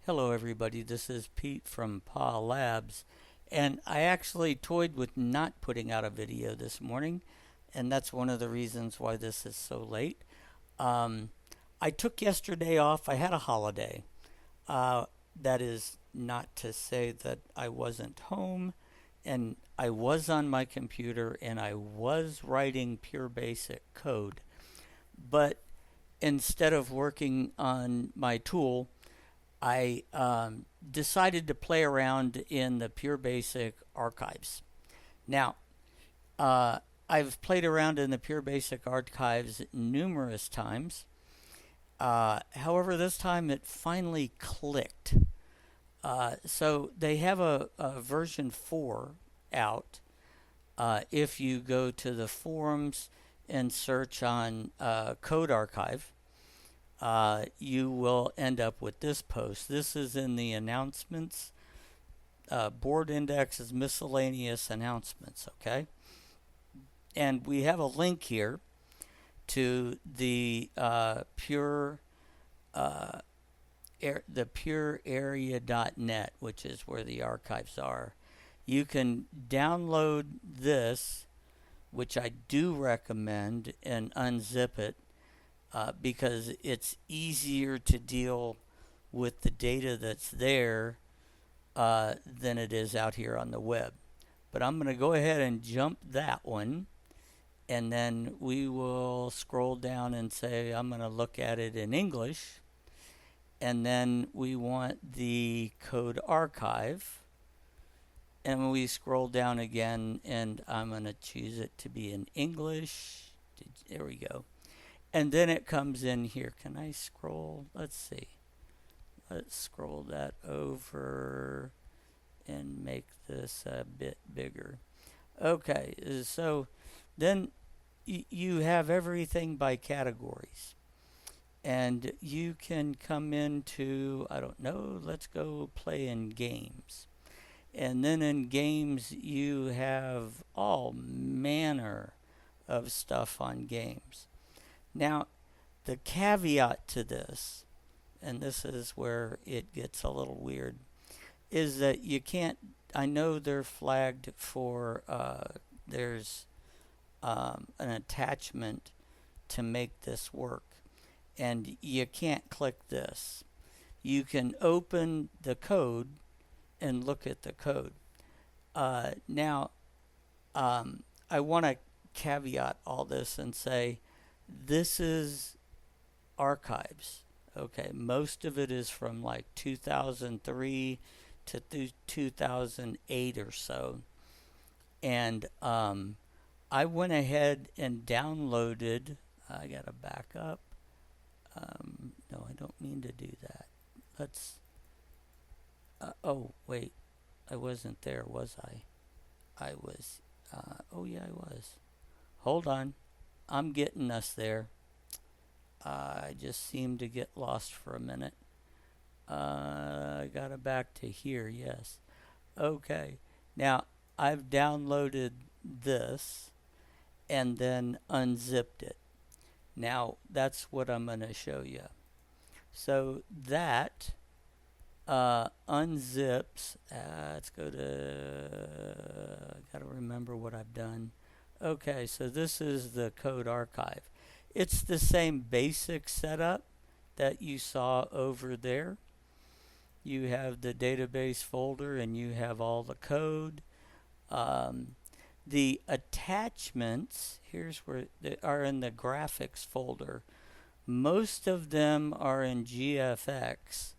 Hello everybody, this is Pete from PA Labs, and I actually toyed with not putting out a video this morning, and that's one of the reasons why this is so late. Um, I took yesterday off. I had a holiday. Uh, that is not to say that I wasn't home, and I was on my computer and I was writing pure basic code, but instead of working on my tool, I decided to play around in the PureBasic archives. Now, uh, I've played around in the PureBasic archives numerous times. However, this time it finally clicked. So they have a version 4 out. If you go to the forums and search on Code Archive, you will end up with this post. This is in the announcements. Board index is miscellaneous announcements, okay? And we have a link here to the the purearea.net, which is where the archives are. You can download this, which I do recommend, and unzip it because it's easier to deal with the data that's there than it is out here on the web. But I'm going to go ahead and jump that one, and then we will scroll down and say I'm going to look at it in English, and then we want the code archive, and we scroll down again, and I'm going to choose it to be in English. There we go. And then it comes in here. Can I scroll? Let's see. Let's scroll that over and make this a bit bigger. Okay, so then you have everything by categories. And you can come into, I don't know, let's go play in games. And then in games, you have all manner of stuff on games. Now, the caveat to this, and this is where it gets a little weird, is that you can't, I know they're flagged for, there's an attachment to make this work, and you can't click this. You can open the code and look at the code. Now, I want to caveat all this and say, this is archives. Okay, most of it is from like 2003 to 2008 or so. And I went ahead and downloaded, I got to back up. No, I don't mean to do that. Let's, oh, wait, I wasn't there, was I? I was, oh yeah, I was. Hold on. I'm getting us there. I just seemed to get lost for a minute. I got it back to here, yes. Okay. Now, I've downloaded this and then unzipped it. Now, that's what I'm going to show you. So that unzips. Let's go to, got to remember what I've done. Okay, so this is the code archive. It's the same basic setup that you saw over there. You have the database folder and you have all the code. The attachments, here's where they are in the graphics folder. Most of them are in GFX,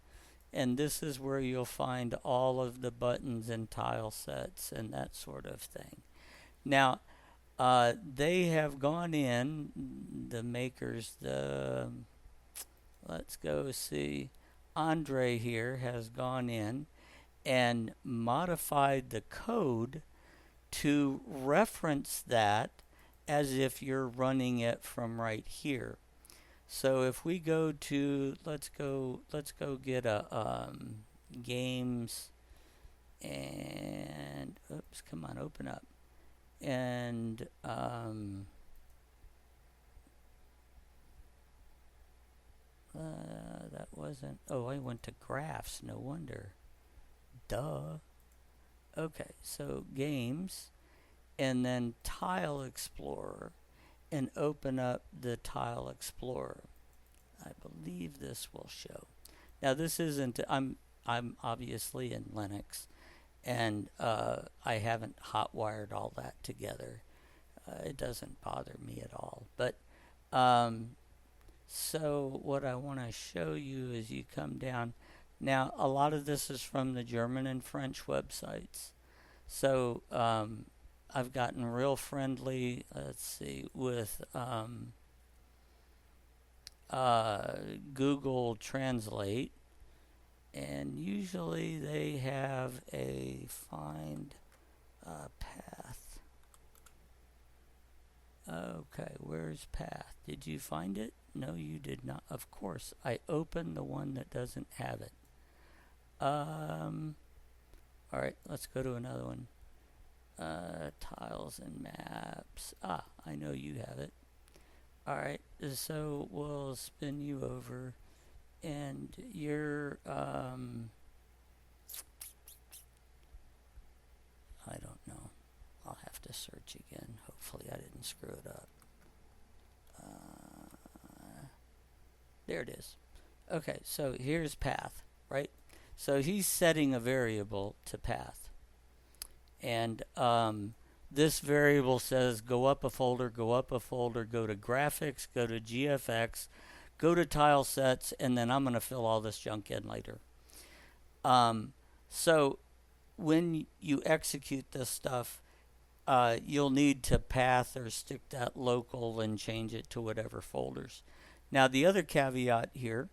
and this is where you'll find all of the buttons and tile sets and that sort of thing. Now, they have gone in, the makers, let's go see, Andre here has gone in and modified the code to reference that as if you're running it from right here. So if we go to, let's go get a games, and oops, come on, open up. And That wasn't. Oh, I went to graphs. No wonder. Duh. Okay, so games, and then Tile Explorer, and open up the Tile Explorer. I believe this will show. Now this isn't. I'm obviously in Linux, and I haven't hotwired all that together. It doesn't bother me at all. But so what I want to show you is you come down. Now a lot of this is from the German and French websites. So I've gotten real friendly. Let's see, with Google Translate, and usually they have a find path. Okay, where's path? Did you find it? No, you did not. Of course, I opened the one that doesn't have it. All right, let's go to another one. Tiles and maps. Ah, I know you have it. All right, so we'll spin you over, and you're I don't know. I'll have to search again. Hopefully I didn't screw it up. There it is. Okay, so here's path, right? So he's setting a variable to path. And this variable says go up a folder, go up a folder, go to graphics, go to GFX, go to tile sets, and then I'm going to fill all this junk in later. So when you execute this stuff, you'll need to path or stick that local and change it to whatever folders. Now the other caveat here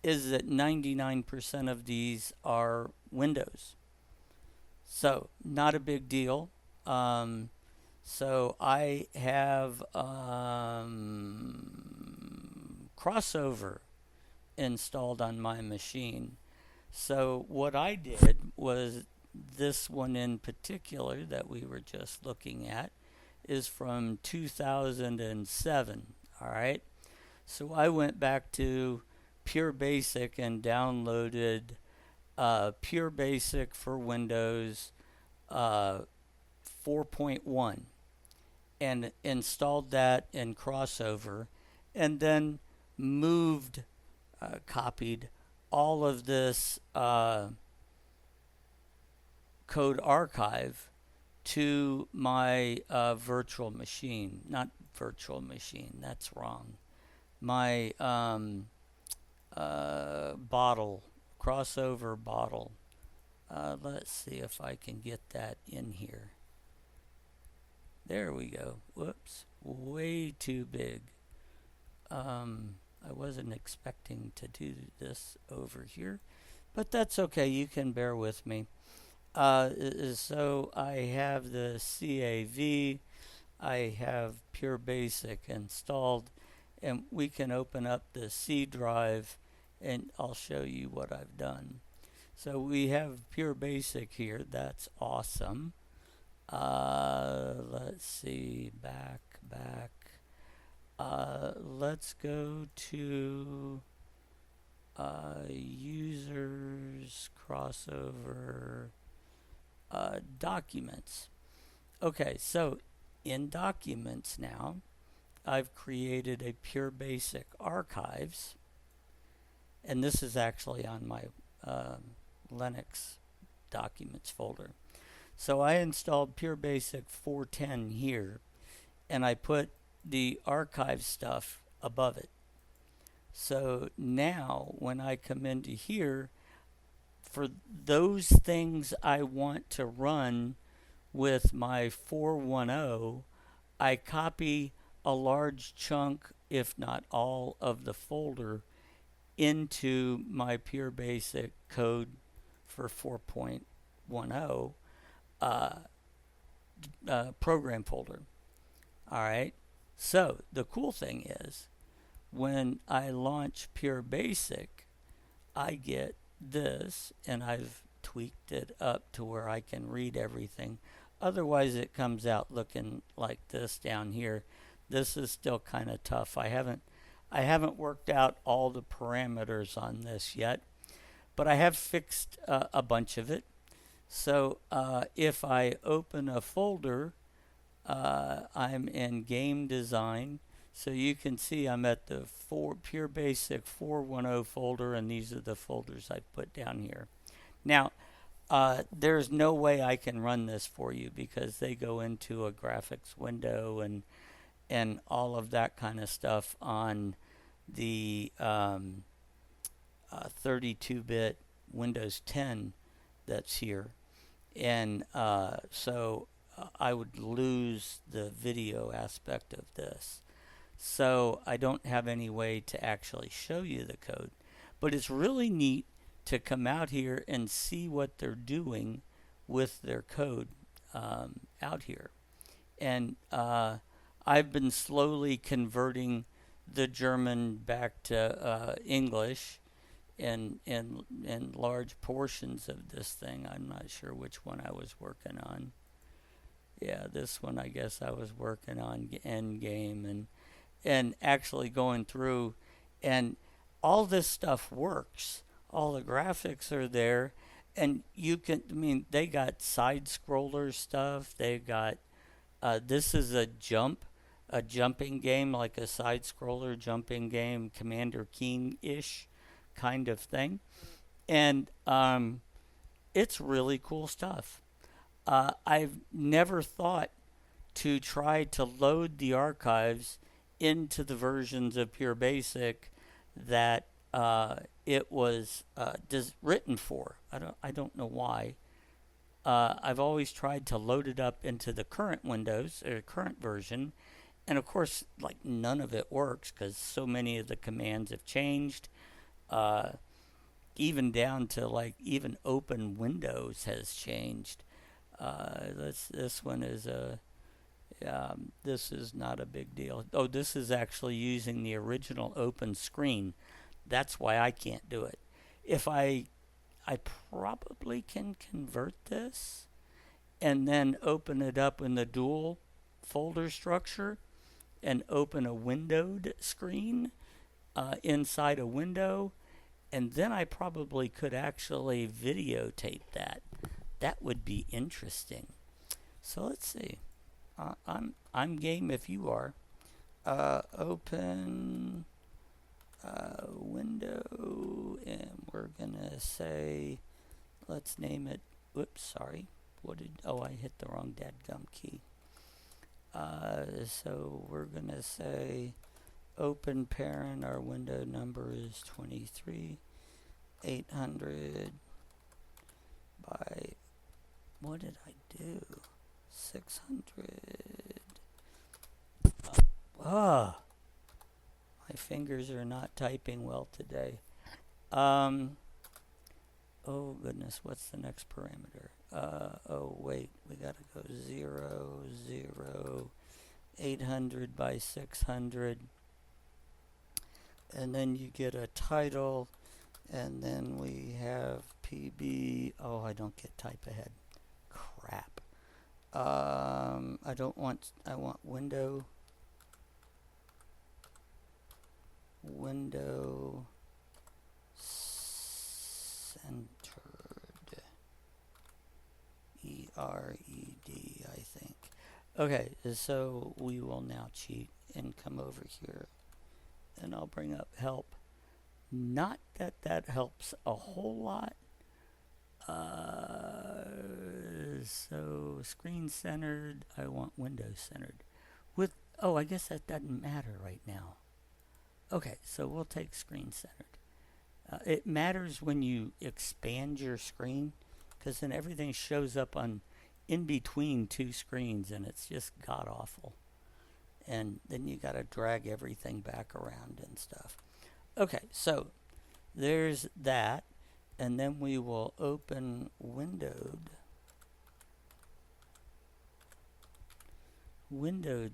is that 99% of these are Windows. So not a big deal. So I have Crossover installed on my machine. So what I did was this one in particular that we were just looking at is from 2007. All right. So I went back to PureBasic and downloaded PureBasic for Windows 4.1 and installed that in Crossover, and then copied all of this code archive to my virtual machine. Not virtual machine, that's wrong. My bottle, Crossover bottle. Let's see if I can get that in here. There we go. Whoops, way too big. I wasn't expecting to do this over here, but that's okay. You can bear with me. So I have the CAV, I have PureBasic installed, and we can open up the C drive and I'll show you what I've done. So we have PureBasic here. That's awesome. Let's see, back. Let's go to users, Crossover, documents. Okay, so in documents now, I've created a PureBasic archives, and this is actually on my Linux documents folder. So I installed PureBasic 410 here, and I put the archive stuff above it. So now when I come into here, for those things I want to run with my 410, I copy a large chunk, if not all, of the folder into my PureBasic code for 4.10 program folder. All right. So the cool thing is, when I launch PureBasic, I get this, and I've tweaked it up to where I can read everything. Otherwise, it comes out looking like this down here. This is still kind of tough. I I haven't worked out all the parameters on this yet, but I have fixed a bunch of it. So if I open a folder, I'm in game design. So you can see I'm at the PureBasic 410 folder, and these are the folders I put down here. Now, there's no way I can run this for you because they go into a graphics window and all of that kind of stuff on the 32-bit Windows 10 that's here. And so I would lose the video aspect of this. So I don't have any way to actually show you the code. But it's really neat to come out here and see what they're doing with their code out here. And I've been slowly converting the German back to English in large portions of this thing. I'm not sure which one I was working on. Yeah, this one I guess I was working on Endgame and actually going through, and all this stuff works. All the graphics are there, and you can, I mean, they got side scroller stuff. They got, this is a jumping game, like a side scroller jumping game, Commander Keen-ish kind of thing. And it's really cool stuff. I've never thought to try to load the archives into the versions of PureBasic that it was written for. I don't know why. I've always tried to load it up into the current Windows or current version, and of course, like, none of it works because so many of the commands have changed. Even down to, like, even open Windows has changed. This one is a this is not a big deal. Oh, this is actually using the original open screen. That's why I can't do it. If I probably can convert this and then open it up in the dual folder structure and open a windowed screen inside a window, and then I probably could actually videotape that. That would be interesting. So let's see. I'm game if you are. Open window, and we're gonna say, let's name it. Whoops, sorry. I hit the wrong dadgum key. So we're gonna say open parent. Our window number is 23,800 by, what did I do? 600. My fingers are not typing well today. Oh goodness, what's the next parameter? Oh wait, we gotta go 0, 0, 800 by 600. And then you get a title, and then we have PB. Oh, I don't get type ahead. Crap. I want window centered. ERED, I think. Okay, so we will now cheat and come over here, and I'll bring up help. Not that that helps a whole lot. So screen centered, I want window centered. I guess that doesn't matter right now. Okay, so we'll take screen centered. It matters when you expand your screen, because then everything shows up on in between two screens, and it's just god awful. And then you got to drag everything back around and stuff. Okay, so there's that, and then we will open windowed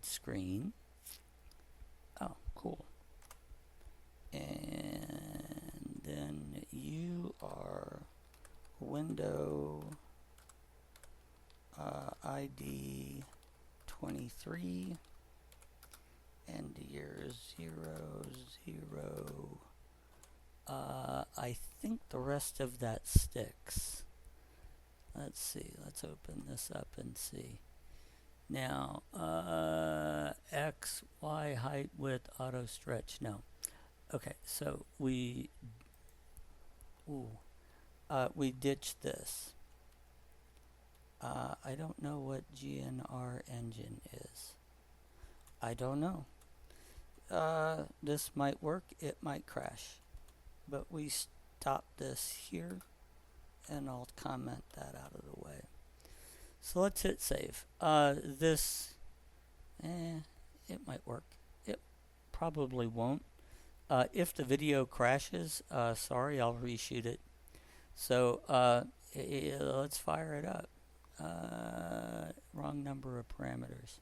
screen. Oh, cool. And then you are window ID 23, end year 0, 0. I think the rest of that sticks. Let's see. Let's open this up and see. Now, X, Y, height, width, auto stretch. No. Okay, so we ditched this. I don't know what GNR engine is. I don't know. This might work, it might crash. But we stop this here, and I'll comment that out of the way. So let's hit save. This, it might work. It probably won't. If the video crashes, sorry, I'll reshoot it. So let's fire it up. Wrong number of parameters.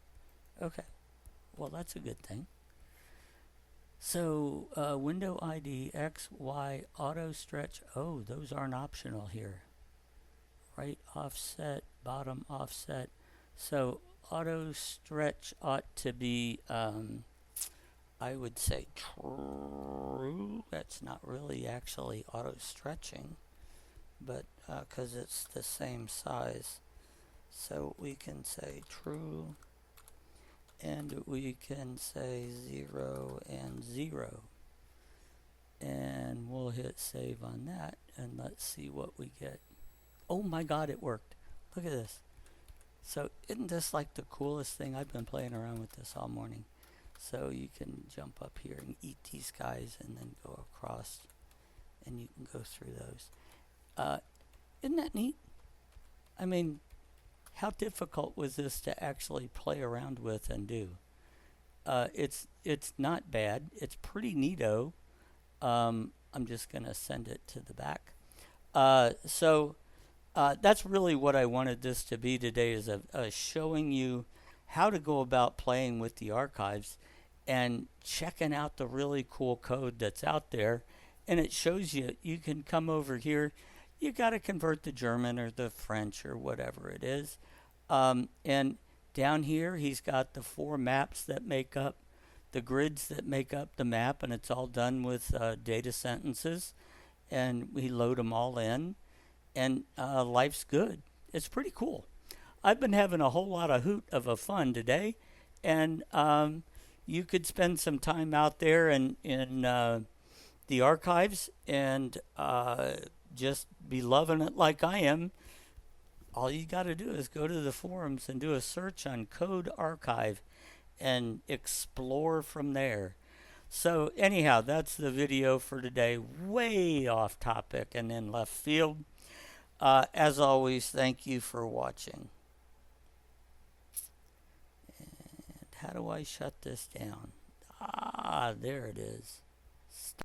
Okay, well that's a good thing. So window ID, X, Y, auto stretch. Oh, those aren't optional here. Right offset, bottom offset. So auto stretch ought to be, I would say true. That's not really actually auto stretching, but because it's the same size. So we can say true, and we can say 0 and 0. And we'll hit save on that, and let's see what we get. Oh my god, it worked. Look at this. So isn't this like the coolest thing? I've been playing around with this all morning. So you can jump up here and eat these guys and then go across, and you can go through those. Isn't that neat? I mean, how difficult was this to actually play around with and do? It's not bad. It's pretty neato. I'm just going to send it to the back. So that's really what I wanted this to be today, is showing you how to go about playing with the archives and checking out the really cool code that's out there. And it shows you can come over here. You got to convert the German or the French or whatever it is. And down here, he's got the 4 maps that make up the grids that make up the map, and it's all done with data sentences. And we load them all in, and life's good. It's pretty cool. I've been having a whole lot of hoot of a fun today, and you could spend some time out there in the archives and just be loving it like I am. All you got to do is go to the forums and do a search on CodeArchive and explore from there. So anyhow, that's the video for today. Way off topic and in left field. As always, thank you for watching. And how do I shut this down? Ah, there it is.